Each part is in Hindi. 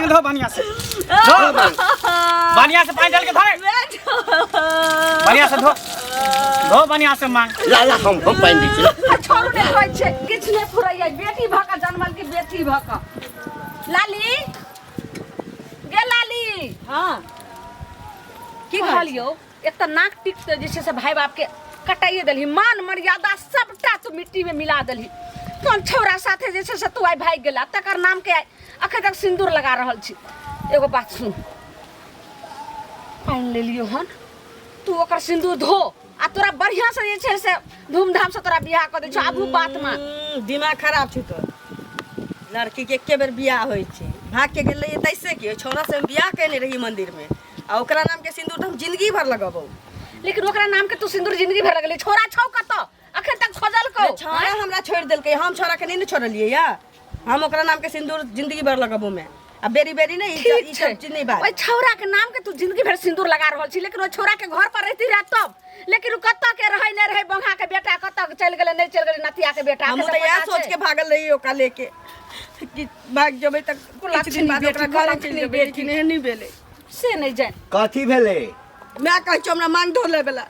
मांग धो बढ़िया से धो बढ़िया से पानी डाल के धो बढ़िया से धो बढ़िया से मांग लाला हम पानी दी छी छोड़ दे होय छै किछ नै फुरैया बेटी भका जन्मल की बेटी भका लाली गे लाली हां की कहलियो एत नाक टिक से जे छै से भाई बाप के कटाइए देलही मान मर्यादा सबटा तू मिट्टी में मिला देलही कोन छौरा साथे जे छै से तू आई भाग गेला तकर नाम के अखन तक सिंदूर लगा रहल छी एगो बात सुन पानी ले लियो हन तू ओकर सिंदूर धो आ तोरा बढ़िया से जे छै से धूमधाम से तोरा बियाह क दै छ आगू बात में दिमाग खराब छै तो लड़की के एके बेर बियाह होय छै भाग के गेलै तैसे कि छौरा से बियाह कैने रही मंदिर में आ ओकरा नाम के सिंदूर तो हम जिंदगी भर लगाबो लेकिन ओकरा नाम के तू सिंदूर जिंदगी भर लगले छोरा छौ कत अखन तक खोजल को छोरा हमरा छोड़ देलकै हम छोरा के नहीं छोड़लिए या हम ओकरा नाम के सिंदूर जिंदगी भर लगाबो मैं अब बेरी बेरी नहीं ई सब चीज नहीं बात ओइ छौरा के नाम के तू जिंदगी भर सिंदूर लगा रहल छी लेकिन ओ छौरा के घर पर रहती रह तब लेकिन उ कत के रहै नै रहै बंगा के बेटा कत चल गेलै नहीं चल गेलै नतिया के बेटा हम तो यह सोच के भागल रही ओका लेके कि भाग जबै तक कुछ दिन बाद ओकरा घर चल जेबै कि नहीं भेले से नहीं जान कथी भेले मैं कहै छ हमरा मांग धो लेबेला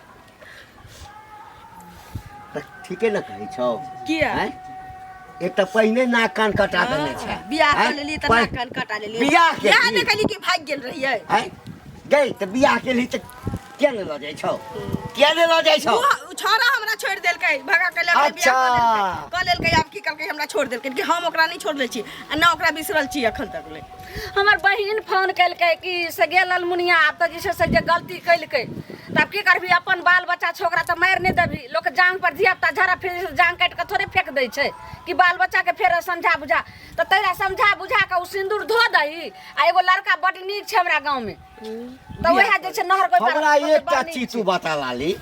ठीके न कहै छौ किया एक तो पहिने नाक कान कटा देने छै बियाह कर लेली त नाक कान कटा लेली बियाह के बियाह ने कहली कि भाग गेल रहियै हैं गई त बियाह के लिए त क्या ने ल जाय छौ क्या ने ल जाय छौ छोरा हमरा छोड़ देलकै भगा के लेके बियाह कर लेलकै अब की करकै हमरा छोड़ देलकै कि हम ओकरा नहीं छोड़ले छी आ ना ओकरा बिसरल छी अखन तक ले हमर बहिन फोन कैलकै कि से गेल अलमुनिया आब त जे से जे गलती कैलकै तब की करबी अपन बाल बच्चा छोकरा त मार नहीं देबी लोग जांग पर धिया पुता झरा फिर जांग काट के थोड़े फेंक दै छै कि बाल बच्चा के फेर समझा बुझा त तैरा समझा बुझा के उ सिंदूर धो दही आ एगो लड़का बड नीक छै हमरा गांव में त ओहे जे छै नहर कोई हमरा एकटा चीज तू बता लाली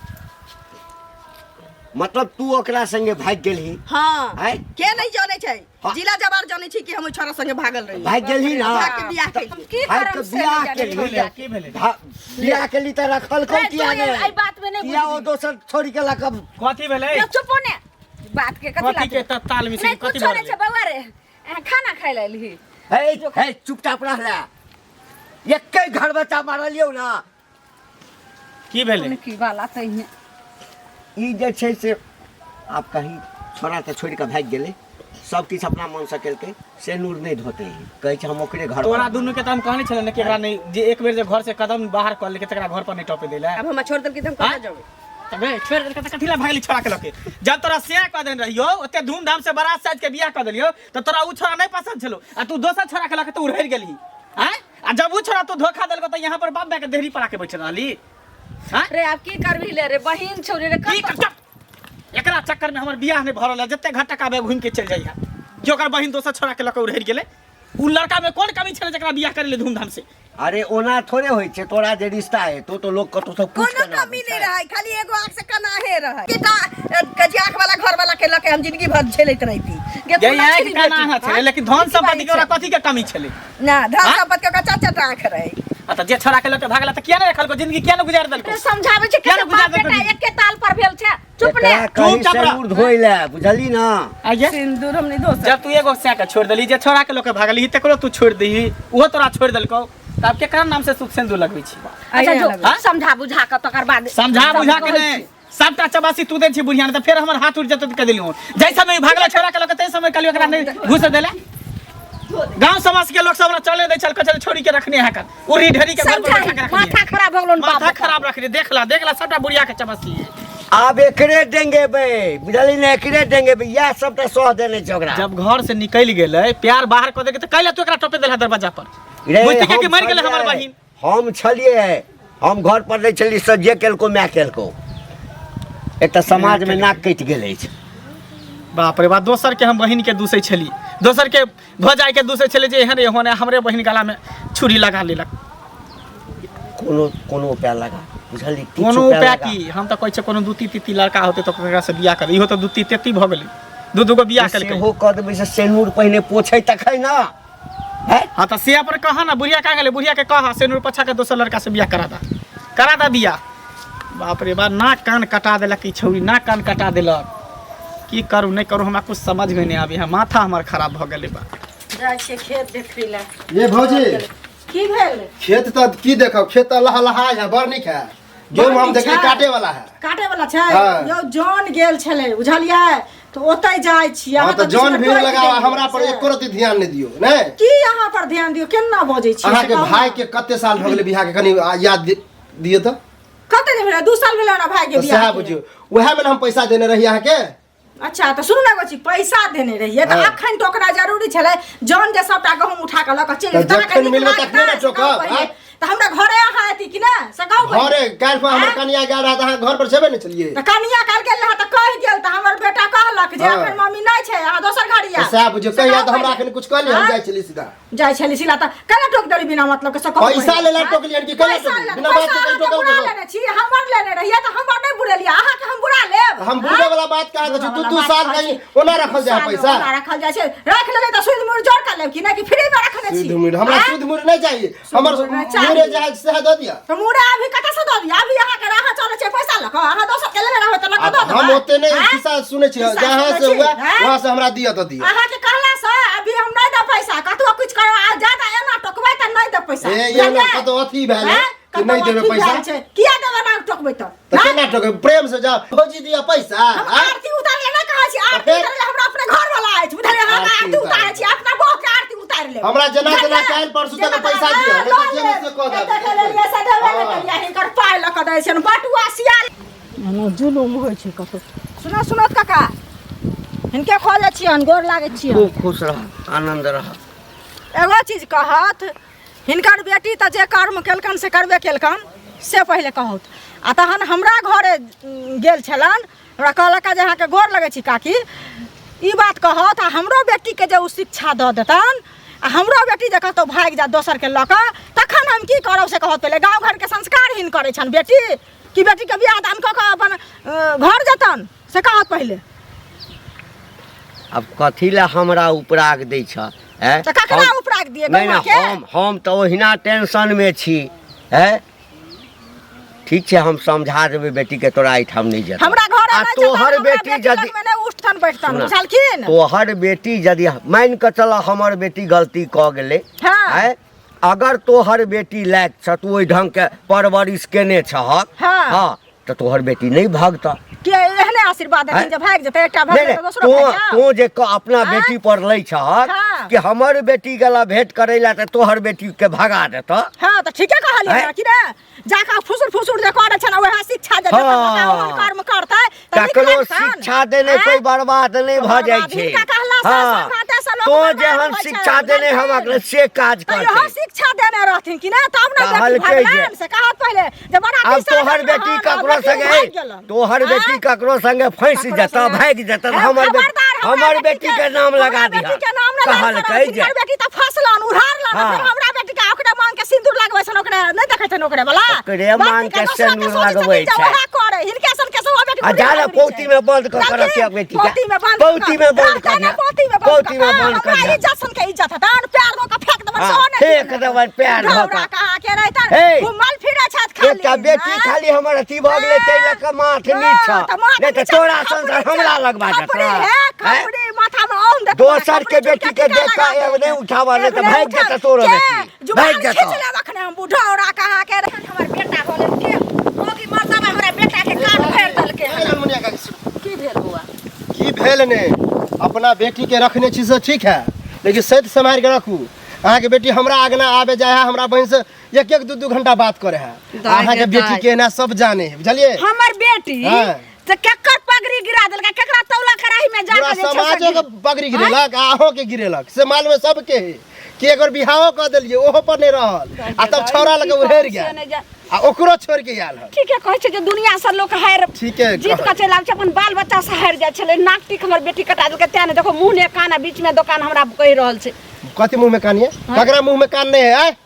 मतलब तू ओकरा संगे भाग गेलही हां के नहीं जाने छै जिला जवार जाने छी कि हम छोरा संगे भागल रही भाग गेलही ना भाग के बियाह केली की करम से बियाह की भेले बियाह के लिए त रखल को किया ने आई बात में नहीं किया वो दोसर छोड़ी के लकब कथी भेले चुप ने बात के कथी के ताल में से कथी बोले छै बाबा रे खाना खाइ लेली हे चुपचाप रह ले एके घर बच्चा मारलियो ना की भेले की वाला तइने ई जे छै से आप कहीं छोरा त छोड़ के भाग गेले सब किछ अपना मन से केलकै से नूर नहीं धोते कहै छै हम ओकरे घर तोरा दुनू के त हम कहने छले ने कि एकरा नहीं जे एक बेर जे घर से कदम बाहर कर ले के तकरा घर पर नहीं टपे देला अब हम छोड़ देल कि हम कहां जाबे तबे छोड़ देल के कथि ला भागली छोड़ा के लके जब तोरा से क देन रहियो ओते धूमधाम से बारात साज के बियाह क देलियो त तोरा उ छोरा नहीं पसंद छलो आ तू दोसर छोरा के लके तू उड़हर गेली हैं आ जब उ छोरा तू धोखा देलको त यहां पर बाप बे के देहरी पड़ा के बैठ रहली हैं रे अब की करबी ले रे बहिन छोरी रे की एकरा चक्कर में हमर बियाह नहीं भरल है जते घटका बे घूम के चल जाइया जो ओकर बहिन दोसर छोरा के लके उड़हर गेले उ लड़का में कोन कमी छले जकरा बियाह करे ले धूमधाम से अरे ओना थोड़े होय छै तोरा जे रिश्ता है तो लोग कतो सब पूछ कोनो कमी नहीं रहे खाली एगो आंख से कना हे रहे बेटा कजियाख वाला घर वाला के लके हम जिंदगी भर झेलैत रही ये यहाँ के काना है छले लेकिन धन संपत्ति के ओरा कथि के कमी छले ना धन संपत्ति के चाचा आंख रहे आ त जे छोरा के लके भागला त किया नहीं रखल को जिंदगी किया नहीं गुजार देलको समझावे छै किया कि नहीं गुजार बेटा देलको एक के ताल पर भेल छै चुप ने कहीं चुप रह। सिंदूर धोइले बुझली ना आइए सिंदूर हम नहीं दोस्त जब तू एगो से के छोड़ देली जे छोरा के लके भागली तकरो तू छोड़ दही वो तोरा छोड़ देलको त अब के कारण नाम से सुख सिंदूर लगबै छी अच्छा जो समझा बुझा के तकर बाद समझा बुझा के नहीं सबटा चबासी तू दे छी बुढ़िया त फिर हमर हाथ उठ जत के देलियो जैसा मैं भागला छोरा के लके तै समय कलियो एकरा नहीं घुस देला गांव समाज के लोग सब चले दे चल कचल छोड़ी के रखने है कर उरी ढरी के घर पर बैठा के रखने माथा खराब हो गेलो माथा खराब रख देखला सबटा बुढ़िया के चबासी अब एकरे देंगे बे बुझली ना एकरे देंगे बे या सब त सह देने झगड़ा जब घर से निकल गेले प्यार बाहर क दे के त कैला तू एकरा टपे देला दरवाजा पर बुझती के मर गेले हमर बहिन हम छलिए हम घर पर नहीं छली से जे केलको मैं केलको एक त समाज में नाक कटि गेल अछि बाप रे बाप दोसर के हम बहिन के दूसै छली दोसर के भजाय के दूसै छले जे एहन होने हमरे बहिन गला में छुरी लगा लेलक कोनो उपाय लगा बुझली कोनो उपाय की हम त कहै छ कोनो दूती तीती लड़का होते तो एकरा से बियाह कर इहो त दूती तेती भ गेलै दू गो बियाह करके हो क देबै से सेनूर पहिने पोछै तखै ना है हां त से पर कहा ना बुढ़िया का गेले बुढ़िया के कहा सेनूर पछा के दोसर लड़का से बियाह करा दा बियाह बाप रे बाप नाक कान कटा देलक ई छौरी नाक कान कटा देलक की करू नहीं करू हमरा कुछ समझ में नहीं आबे है माथा हमर खराब भ गेले बा जाइ छियै खेत देखै लए। ये भौजी की भेल? खेत तो की देखो खेत तो लहा है बड़ निक है जो बड़ हम नीक देखे छै। काटे वाला है। काटे वाला छै हाँ। यौ जॉन गेल छलै बुझलियै तो ओतै जाइ छियै। हाँ अहाँ तो तऽ जौन बीचमे भीड़ टोकि लगाओ देलियै हमरा पर से। एको रति ध्यान नहीं दियो ने। की अहाँ पर ध्यान दियौ केना बजै छियै अहाँ से के कहू भाई ने। के कते साल भ गेलै बियाह के कनी याद दियो तो कते दिन भेलै? 2 साल भेलै हमरा भाई के तो बियाह सएह के। बुझियो उहे में हम पैसा देने रही अहाँ के। अच्छा तो सुनू ना गोची पैसा देने रहिए तो हाँ। अखन तो ओकरा जरूरी छलै जौन जे सबटा गहूम उठा के ल के चलि तो जखन मिलबे तखने ने टोकब, हाँ। तो हमरा घरे अहाँ एती कि ना से कहू पहिले। घरे काल पर हमर हाँ? कनिया गेल रहा अहाँ घर पर छेबे नहीं चलिए। तो कनिया काल गेल रहा तो कह गेल तो हमर बेटा कहलक जे हाँ। अखन मम्मी नहीं छै आ दोसर घड़िया। तो सएह बुझियो कहिया तो हमरा अखन कुछ कहली हम जाय चली सीधा। जाय छली सिला त केना टोक देली बिना मतलब के से कहू पैसा पहिले। लेला टोकलियन कि केना पैसा टोकली? ले- बिना पैसा बात के अहाँ कहीं टोकल बुरा करो। लेने छी हमर लेने रहिए तो हमर नहीं बुरेलिए अहाँ के हम बुरा लेब। हम बुझे वाला बात कहा बुरा तू वाला तू बात साल कहै कहीं छी। ओना रखल जाय पैसा। ओना रखल जाय छै रख लेबै त सुध मुड़ जोड़ के लेब कि ना कि फ्री में रखने छी। शुद्ध मुड़ हमरा हाँ? शुद्ध मुड़ नहीं चाहिए हमर मुड़ नहीं चाहिए। मुड़े जहाज से दे दिया। तो मुड़ा अभी कत से दऽ दिया अभी अहाँ के राह चले छै पैसा लक अहाँ दोसर के लेने रहबै त लक अब दऽ देबै। हम ओते नहीं हाँ? किस्सा सुने छी किस्सा जहां सुनै से छी, हुआ हाँ? वहां से हमरा दिया तो दिया। अहाँ के कहला से अभी हम नहीं दे पैसा कतौ कुछ कर ज्यादा एना टोकबै त नहीं दे पैसा। ए ये ना कतो अथी भेल है कि नहीं देबे पैसा। किया देबै ना टोकबै त? तो केना टोके प्रेम से जाओ भौजी दिया पैसा। हम हाँ? आरती उतारे ना कहै छी आरती फिर? उतारे हमरा अपने घर वाला अछि बुझलियै हम आरती आरती उतारे छी अपना बहू के आरती उतार ले। हमरा जना जना काल परसू तक पैसा दिया नहीं तो जेल से कह दे। देख लेलियै से देबे नै करिया हिनकर पाइ लक दै छन बटुआ सियाल। एनो जुलुम होइ छै कतो। सुनो सुनो काका हिनके खोजे छियन गोर लागै छियन। खूब खुश रह आनंद रह। एगो चीज कहत हिनकर बेटी त जे कर्म केलकन से करबे केलकन से पहिले कहत आ तहन हमरा घरे गेल छलन हमरा कहलक जे अहाँके गोर लगै छी काकी ई बात कहत आ हमरो बेटी के जे उ शिक्षा दऽ देतन आ हमरो बेटी जे कतौ भागि जा दोसर के लऽ कऽ तखन हम की करब से कहत पहिले गाँव घर के संस्कारहीन करै छन बेटी कि बेटी के बियाह दान कऽ कऽ अपन घर जेतन से कहत पहिले। अब कथी ला हमरा उपराग दै छ हैं? तऽ ककरा उपराग दिए नहीं गौवा ना के? हम तो ओहिना टेंशन में छी है। ठीक छै हम समझा देबै बेटी के तोरा एठाम नहीं जेतौ। हमरा घर आ तोहर बेटी यदि में नहीं उठतन बैठतन सुना। बुझलखिन। तोहर बेटी यदि मान के चल हमर बेटी गलती क गेले हाँ। है अगर तोहर बेटी लायक छ तू ओइ ढंग के परवरिश केने छहक हाँ। हाँ तो तोहर बेटी नहीं भागता। के एहने आशीर्वाद देथिन हैं? जे भाग जेतै एकटा भाग नहीं जेतै नहीं दोसरो भाग जाओ। तू जे अपना हाँ? बेटी पर लै छहक हाँ। कि हमर बेटी गेला भेंट करे ला त तोहर बेटी के भगा देता। हाँ तो ठीके कहलियै हैं? ना कि रे जाका फुसुर फुसुर जे करे छन वएह शिक्षा जे देतै हाँ। ओहन कर्म करतै त नीक ककरो लागतन। शिक्षा देने हैं? कोई बर्बाद नहीं भ जाय छै। हिनका कहला से हाँ संघाते से लोक तो बर्बाद जेहन होइ छै, शिक्षा देने हम बुझलियै? अगले से काज तो इहो करते। शिक्षा देने रहथिन कि ना तब ना बेटी कहलकै जे- भगवान से कहत पहिले जे बड़ा अब तोहर बेटी ककरो संगे तोहर बेटी ककरो संगे फंस जता भाग जता त हमर बेटी के नाम लगा दिया। कहलकै जे बेटी त फसलन उधारलन हाँ। फिर हमरा बेटी के ओकरे मांग के सिंदूर लगबै सन ओकरे नै देखै छन ओकरे वाला ओकरे मांग के सिंदूर लगबै छै। ओहा करे हिनके सन के सब बेटी आ जाला पौती में बंद कर कर रखिया बेटी के पौती में बंद पौती में बंद कर दिया। पौती में पौती में बंद कर हमरा दिया। इज्जत सन के इज्जत हटान प्यार दो के फेंक देबन हाँ, सोने फेंक देबन प्यार धो के। कहा के रहतन हे, घुमल फिरे छत खाली एकटा बेटी खाली हमर अथी भ गेलै तै ल के माथ नीच छ नहीं त तोरा संसार हमरा लगबा खपड़ी जता। है खपड़ी माथा में ओम देख दोसर के बेटी के देखा एब नहीं उठावा नहीं तो भाग जाता तोरो बेटी भाग जाता। खींच ले रखने हम बुढ़ौरा कहा के हमर बेटा बोले के होगी मरदा में हमरा बेटा के कान फेर दल के की भेल हुआ की भेल ने अपना बेटी के रखने छी से ठीक है लेकिन सत संभाल के रखू। अहाँ के बेटी हमरा आगना आबे जाए है हमरा बहन से एक एक दू घंटा बात करे है। अहाँ के बेटी के ना सब जाने है बुझलिए। हमर बेटी हाँ। से केकर पगड़ी गिरा देलका केकरा तौला कराही में जा पूरा के जे छै समाज से के पगड़ी गिरेलक आहो के गिरेलक से माल में सबके है कि एक बार बिहाव कर देलिए ओहो पर नहीं रहल आ तब छौरा लगे उहेर गया आ ओकरो छोड़ के आयल है। ठीक है कहै छै जे दुनिया से लोग हार ठीक है, जीत के चलि आबै छै अपन बाल बच्चा से हार जाइ छलै नाक टिक हमर बेटी कटा देलकै तें ने देखो मुंह ने कान बीच में दुकान हमरा कहि रहल छै। कथी मुंह में कान है ककरा मुंह में कान नहीं है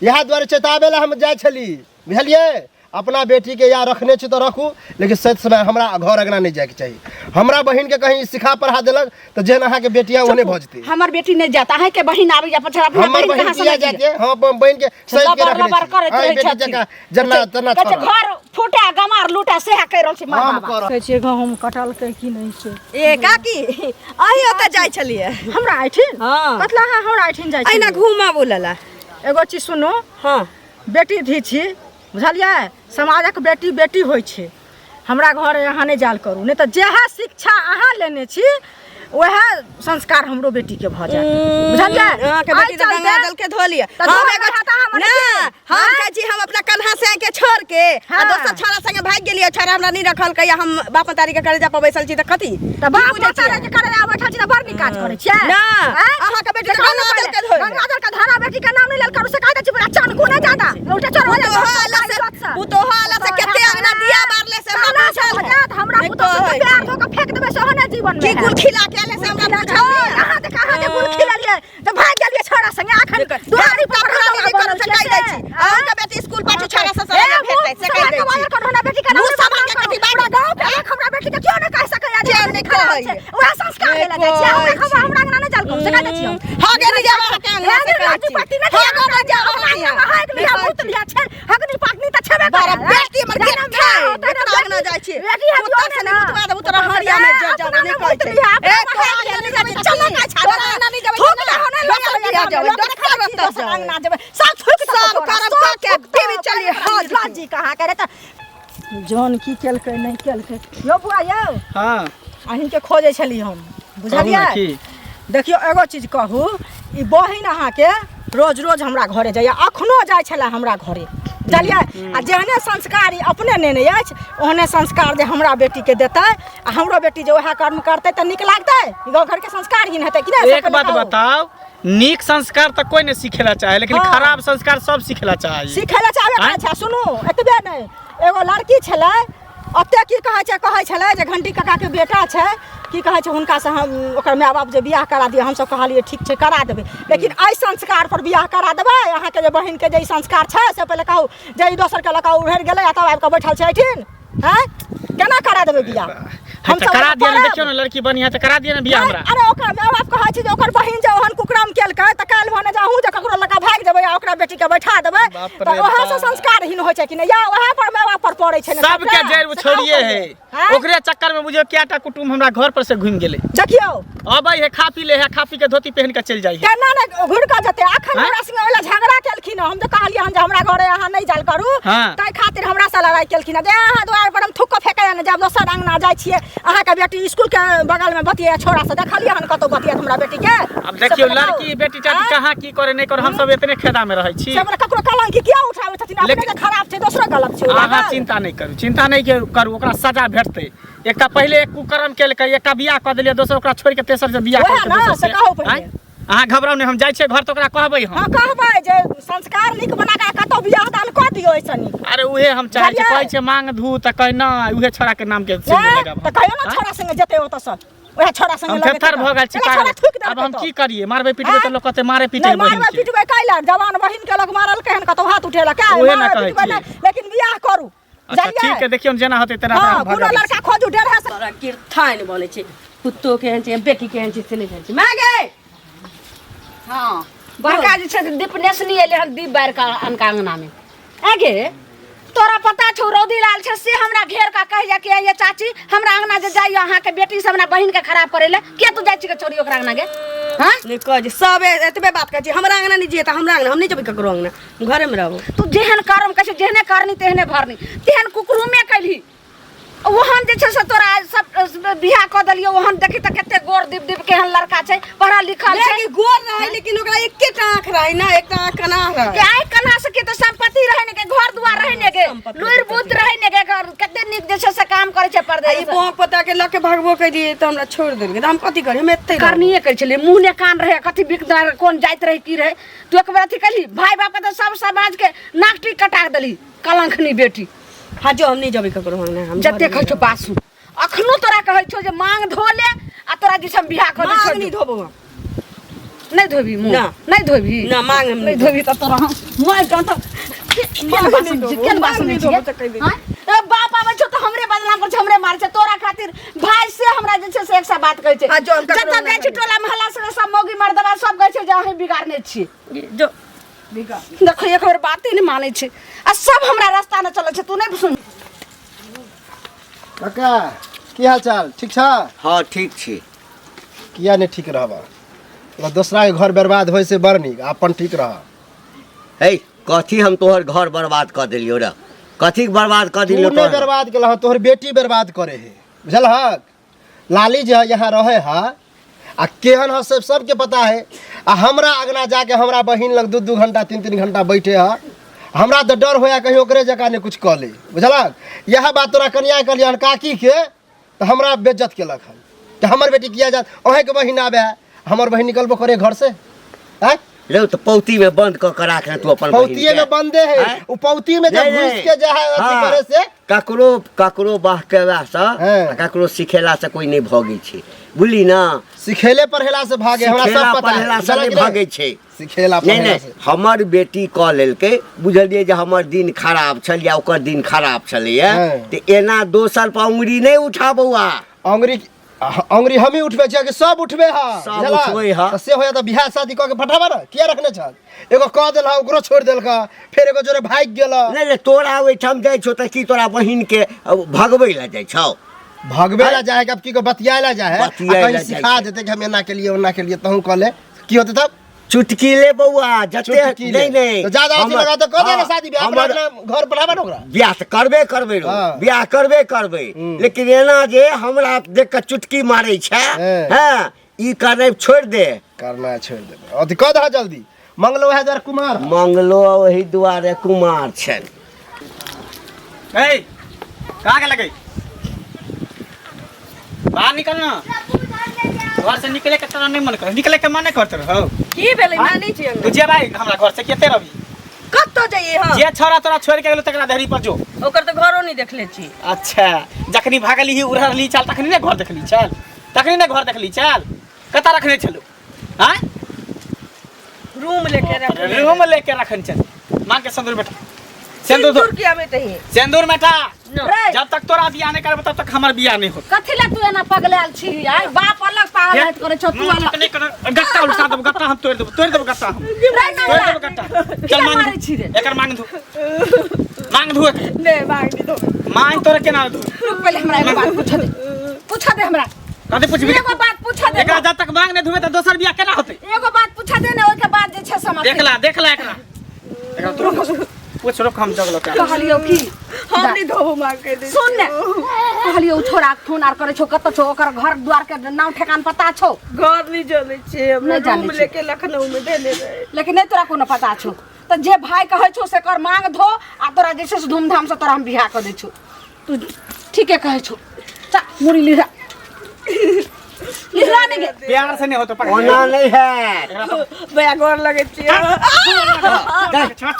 यहाँ द्वारे चेताबे ला हम जाय छली बुझलिए अपना बेटी के या रखने छी तो रखू, लेकिन सही समय हमरा घर अगना नहीं जाए के चाहिए। हमरा बहिन के कहीं सिखा पढ़ा देलक तो जेन अहाँ के बेटिया ओने भजते। हमर बेटी नहीं जाता है के बहिन आबै पछरा अपना हमर बहिन किया जाते हम बहिन के सही के रखने छी बेटी जका जन्ना तना कहे घर फूटा गमार लूटा से कह रहल छी मां हम बाबा कर कहै छियै गहूम कटल के की नहीं छै। ए काकी अही ओतऽ जाइ छलिए हमरा आइठिन हाँ। कतला हाँ हमरा आइठिन जाइ अहिना छै। घुमा बोलला। एगो चीज सुनू, हाँ बेटी धी छी बुझलियै, समाजक बेटी बेटी होइ छै। हमरा घर यहाँ नहीं जाल करू, नहीं तो जेहा शिक्षा अहाँ लेने छी वह संस्कार हमरो बेटी के भ जाए बुझलियै। अहाँ के बेटी तो गंगा जल के धो लिया। हम एगो ना हम कहै छी हम अपना कन्हा से के छोड़ के आ दोसर छोरा संगे भाग गेलिए। छोरा हमरा नहीं रखल कहिया हम बाप तारी के करे जा बैसल छी त कथी त बाप तारे के करे आ बैठल छी त बड़ निकाज करे छियै ना। अहाँ के बेटी गंगा जल के धो गंगा जल का धारा बेटी के नाम नहीं लेल करू से कह दे छी बच्चा को ना ज्यादा उल्टा चोर हो जाए। पुतोहा आला से केते अंगना दिया बारले से हमरा पूछल हमरा पुतो के प्यार धो के फेंक देबे सोहने जीवन में की गुल खिला के आले से हमरा पूछल। कहां से कहां जे गुल खिललिए त भाग गेलिए छोरा संगे अखन दुआरी पर नहीं करू से कह दै छी। अहाँ के बेटी स्कूल पाछू छोरा से भेटै से कह दै छी। हमरा बेटी के नाम सामान के कथी बात गांव के हमरा बेटी के क्यों नहीं कह सकै या क्यों नहीं कहै? ओहा संस्कार देला जाइ छी। हमरा खबर हमरा अंगना नहीं चल से कह दै छी हम हाँ गे नहीं जावा के अंगना से कह छी। पट्टी नहीं हाँ जावा हाक लिया भूत लिया छै हगनी पाकनी त छेबे बारा बेटी हमर के खाए बेटा अंगना जाइ छी। बेटी हम पुता से नहीं पुतवा दे उतरा हरिया में जा जा नहीं कहै छै। ए तो नहीं जाबे चल ना छाड़ा नहीं जाबे थूक ना होने लगा जाबे डर खा अंगना जेबे सब थूक सब करम खा के बीवी चली हाथ लाजी कहां करे त जौन की केलकै नहीं केलकै यो बुआ यो हां अहिं के खोजे छली हम बुझलियै। देखियो एगो चीज कहू, ई बहिन अहाँ के रोज रोज हमरा घरे जाइए, अखनो जाइ छला हमरा घरे बुझलियै। आ जेहने संस्कार ई अपने नेने अछि ओहने संस्कार जे हमरा बेटी के देतै आ हमरो बेटी जे वएह कर्म करतै त नीक लागतै। गाँव घर के संस्कार ही हेतै कि नहीं? एक बात बताओ, नीक संस्कार तो कोई नहीं सीखेला चाहे, लेकिन हाँ। खराब संस्कार सब सीखेला चाहे। सिखेला चाहबे करै छै। सुनू एतबे नहीं, एगो लड़की छलै ओते की कहै छलै जे घंटी काका के बेटा छै की कहै छै हुनका से हम ओकर माय बाप जे बियाह करा दिए, हम सब कहलिए ठीक छै करा देबै, लेकिन एहि संस्कार पर बियाह करा देबै? अहाँ के जे बहिन के जे संस्कार छै से पहले कहू जे ई दोसर के लका उभरि गेलै आ तब आबि के बैठल छै एठिन हैं केना करा देबै बियाह? हम तो करा दिया ना, देखियो ना लड़की बनी है तो करा दिया ना बियाह हमरा। अरे ओकर माय बाप कहै छै जे ओकर बहिन जे ओहन कुकर्म केलकै त काल्हि भने जाहू जे ककरो लका भाग जेबै आ ओकरा बेटी के बैठा देबै त ओहे से संस्कारहीन होइ छै कि नहीं? या ओहे पर माय बाप पर पड़ै छै ने सब के जड़ छोड़िए है, ओकरे चक्कर में बुझियो केटा कुटुम हमरा घर पर से घुम गेले। देखियो अबै है खा पी ले है, खा पी के धोती पहन के चल जाई है। केना ने घुर के जते अखन हमरा संगे ओला झगड़ा केलखिन। हम तो कहलिए हम जे हमरा घरे अहाँ नहीं जाल करू तै खातिर हमरा से लड़ाई केलखिन जे अहाँ द्वार पर हम थुक फेकै ने जब दोसर अंगना जाइ छिए अहाँ के बेटी स्कूल के बगल में बतिया छोरा से देखलिए हन कतो बतिया हमरा बेटी के। अब देखियो लड़की बेटी चाची कहां की करे नहीं करे, हम सब इतने खेदा में रहै छी। हमरा ककरो कलंक किया उठाबै छथिन? अपने के खराब छै दोसरो गलत छै। अहाँ चिंता नहीं करू, चिंता नहीं करू, ओकरा सजा भेटतै। एकटा पहले एक कुकर्म केलकै, एकटा बियाह क देलिए, दोसर ओकरा छोड़ के तेसर से बियाह ओहे करके ना, दोसर से से। कहू पहिले। अहाँ घबराउ नहीं, हम जाइ छियै घर तो ओकरा कहबै हम। हां कहबै जे संस्कार नीक बना के कतो बियाह दान क दियो ऐसनी। अरे उहे हम चाहे छी, कहै छै मांग धू त कह ना उहे छोरा के नाम के सिंदूर लगाब। त कहियो ना छोरा संगे जते ओत सब ओहे छोरा संगे हम लगे थर भ गेल छी पागल। अब हम की करिए? मारबे पीटबे त लोग कहते मारे पीटे बहिन मारबे के। पिटबे कैला जवान बहिन के लोग मारल केहन कतो हाथ उठेला क्या? उहे ना कहै छी। लेकिन बियाह करू। अच्छा ठीक है, देखियो जेना होते तेना हां हम कोनो लड़का खोजू डेढ़ा से तोरा कीर्तन बोले छै, पुत्तो केहन छै बेटी केहन छै से नहीं जान छै। मागे हां बड़का जे छै दीपनेशनी एले हन दीप बार का अनका अंगना में आगे तोरा पता छौ रौदी लाल छै से हमरा घेर का कह जा के ये चाची हमरा अंगना जे जाइयो अहाँ के बेटी से हमरा बहिन के खराब करे ले के तू जाय छी के छोड़ी ओकरा अंगना गे? हां नहीं कह जी सब एतबे बात कहै छी। हमरा अंगना नहीं जेता, हमरा अंगना हम नहीं जेबै ककरो अंगना, घरे में रहबो। तू जेहन कर्म कहै छै जेहने करनी तेहने भरनी, तेहन कुकरू में कैली ओहन जे छै से तोरा सब बियाह क देलियो। ओहन देखी त कते गोर दीप दीप केहन लड़का छै, पढ़ल लिखल छै। लेकिन गोर रहे लेकिन ओकरा एकेटा आंख रहे ना, एकटा आंख कना के रहे। आइ कना से के त संपत्ति रहे ने के घर दुआर रहे ने के लुइर बुत रहे ने के कते निक जे छै से काम करे छै परदेश ई बोक पता के लके भागबो कह दिए त हमरा छोड़ देलकै। त हम कथि करी? हम एते करनिए कर छले, मुंह ने कान रहे, कथि बिकदार कोन जाइत रहे की रहे। तू एक बार अथि कहली भाई बाप के त सब समाज के नाकटी कटा देली कलंकनी बेटी। हां जो हम नहीं जेबै ककरो अंगना, हम जते कहै छौ बासु अखनो तोरा कहै छौ जे मांग धो ले आ तोरा दिसम बियाह कर मांग नहीं धोबो। नहीं धोबी मुंह ना। नहीं धोबी ना मांग हम नहीं धोबी त तोरा मैं बाप आबै छौ त हमरे बदनाम कर छ हमरे मार छ तोरा खातिर भाई से हमरा जे छै से एक सा बात कहै छै जत गै छी टोला महला से सब मौगी मर्दवा सब कहै छै जे अहीं बिगाड़ने छी जो बिगाड़ देखो एक बेर बाते नहीं मानै छै आ सब हमरा रास्ता न चलै छै तू नहीं सुन काका की हाल चाल ठीक छ हाँ ठीक छी। किया नहीं ठीक रहबा दूसरा के घर बर्बाद होय से बड़ नीक अपन ठीक रह। हे कथी हम तोहर घर बर्बाद कर दिलियो रे कथी के बर्बाद कर दिलियो तू नहीं बर्बाद केलह तोहर बेटी बर्बाद करे है बुझलहक। लाली जे यहाँ रहे है आ केहन है सबके पता है। आ हमरा अगना जाके हमरा बहिन लग 2-2 घंटा 3-3 घंटा बैठे है। हमरा तो डर होया कहीं ओकरे जगह ने कुछ कह ले बुझलक। यह बात तोरा कन्या कलियन काकी के तो हमरा बेइज्जत केलक हन कि हमर बेटी किया जात अहे के बहिन आबे है हमर बहिन निकलबो करे घर से हैं रे तो पौती में बंद क के राखे तू अपन पौती में बंदे है उ पौती में जब घुस के जा है अथी करे से ककरो बहकेला से ककरो सिखेला से कोई नहीं भगे छे बुझली ना। सिखेले पढ़ेला से भागे हमरा सब पता है पढ़ेला से नहीं भागे छे सिखेला पढ़ेला से हमर बेटी कह लेलके बुझलिए जे हमर दिन खराब छल या ओकर दिन खराब छलैया त एना दोसर पर उंगली नहीं उठा बौआ। अंगरी हम ही उठबे छियै कि सब उठबे हा सब उठबे हा से होया त बियाह शादी क के फटाबा न किया रखने छ एगो कह देल हा ओकरो छोड़ देल का फिर एगो जोरे भाग गेल नहीं रे तोरा ओइ ठाम जाय छो त की तोरा बहिन के भगबै ला जाय छौ भगवे ला जाए अब की को बतियाला जाए कहीं सिखा देते कि हम एना के लिए ओना के लिए तहु कह ले की होते तब चुटकी ले बौआ जते नहीं तो ज्यादा अथी लगा तो कह दे ना शादी ब्याह घर बढ़ाबा न ओकरा ब्याह त करबे रो ब्याह करबे लेकिन एना जे हमरा देख के चुटकी मारै छै हां ई करब छोड़ दे करना छोड़ दे अथी कह दे जल्दी मंगलो है द्वार कुमार मंगलो वही द्वारे कुमार छै। ए कहां के लगे बाहर निकलना घर से निकले के तरह नहीं मन कर निकले के मन नहीं करते हो की भेलै मानै छी हम तुझे भाई हमरा घर से केते रही कत्तो जाइए हम जे छोरा तोरा छोड़ के गेलो तकरा धरी पर जो ओकर त घरो नहीं देखले छी। अच्छा जखनी भागली ही उड़ली चल तखनी ने घर देखली चल तखनी ने घर देखली चल कता रखने छलो हां रूम लेके रखन चल मां के संदूर बैठा सिंदूर किया में तही सिंदूर मेटा जब तक तोरा बियाह नहीं करब तब तक हमर बियाह नहीं हो कथि ला तू एना पगलाल छी यार बाप अलग पागल करे छ तू अलग गट्टा उल्टा देब गट्टा हम तोड़ देब गट्टा हम तोड़ देब गट्टा चल मांग छी एकर मांग धो ले मांग दी दो मांग तोरे केना धो पहले हमरा एगो बात पूछ दे हमरा कथि पूछबी एगो बात पूछ दे एकरा जब तक मांग नहीं धोबे त दोसर बियाह केना होतै एगो बात पूछ दे ने ओके बाद जे छ समाप्त देखला एकरा तो पूछ रोक हम जगलो का कहलियो की हम नहीं धोबो मांग के दे सुन ने कहलियो छोरा फोन आर करे छो कत छो ओकर घर द्वार के नाम ठेकान पता छो घर नहीं जाने छे हम नहीं जाने रूम लेके लखनऊ में देले रहे लेकिन नहीं तोरा कोनो पता छो त जे भाई कहे छो से कर मांग धो आ तोरा जैसे धूमधाम से तोरा हम बियाह कर दे छो तू ठीके कहे छो चा मुड़ी लिरा लिरा नहीं गे प्यार से नहीं होता पकड़ ओना नहीं है भैया गोर लगे छे चल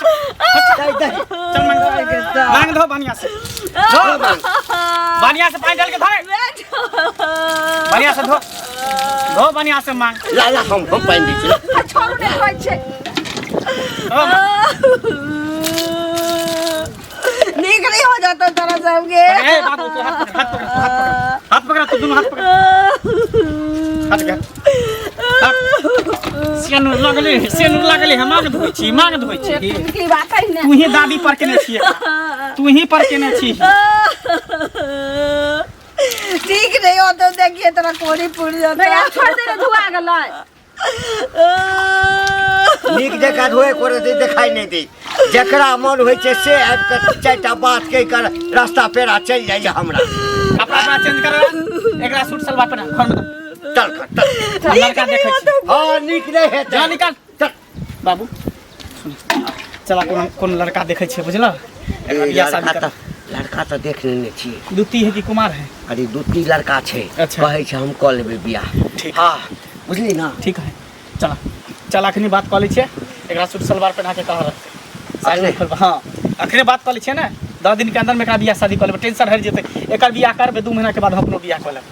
मांग धो बढ़िया से धो बढ़िया से पानी डाल के धो बढ़िया से धो बढ़िया से मांग ला हम पानी दी छी छोड़ नहीं होय छे निक नहीं हो जाता तरह सब के ए बाबू तू हाथ पकड़ तू दोनों हाथ पकड़ हाथ सेनुर लगले हम मांग धोई छी की बात है ने तू ही दादी पर केने छिए तू ही पर केने छी ठीक नहीं हो तो देखिए तेरा कोड़ी पुड़ जाता भैया छोड़ दे धुआ गेलै नीक जगह धोए करे दे दिखाई नहीं दी जकरा मन होय छे से आब के चारटा बात कह कर रास्ता पेरा चल जाइए हमरा कपड़ा चेंज कर एकरा सूट सलवार पहना घर में चल लड़का देखे छी हां नीक नहीं है जा निकाल चल बाबू चला कोन लड़का देखे छी बुझला लड़का तो देख लेने छी दूती है कि कुमार है अरे दूती लड़का छे कहे छे हम कॉल लेबे बियाह ठीक हां बुझली ना ठीक है चल अखनी बात कॉल छे एकरा सूट सलवार पहना के कह रहे हां अखनी बात कॉल छे ना 10 दिन के अंदर में एकरा बियाह शादी कर लेबे टेंशन हट जेते एकर बियाह करबे 2 महीना के बाद हम अपनो बियाह कर लेबे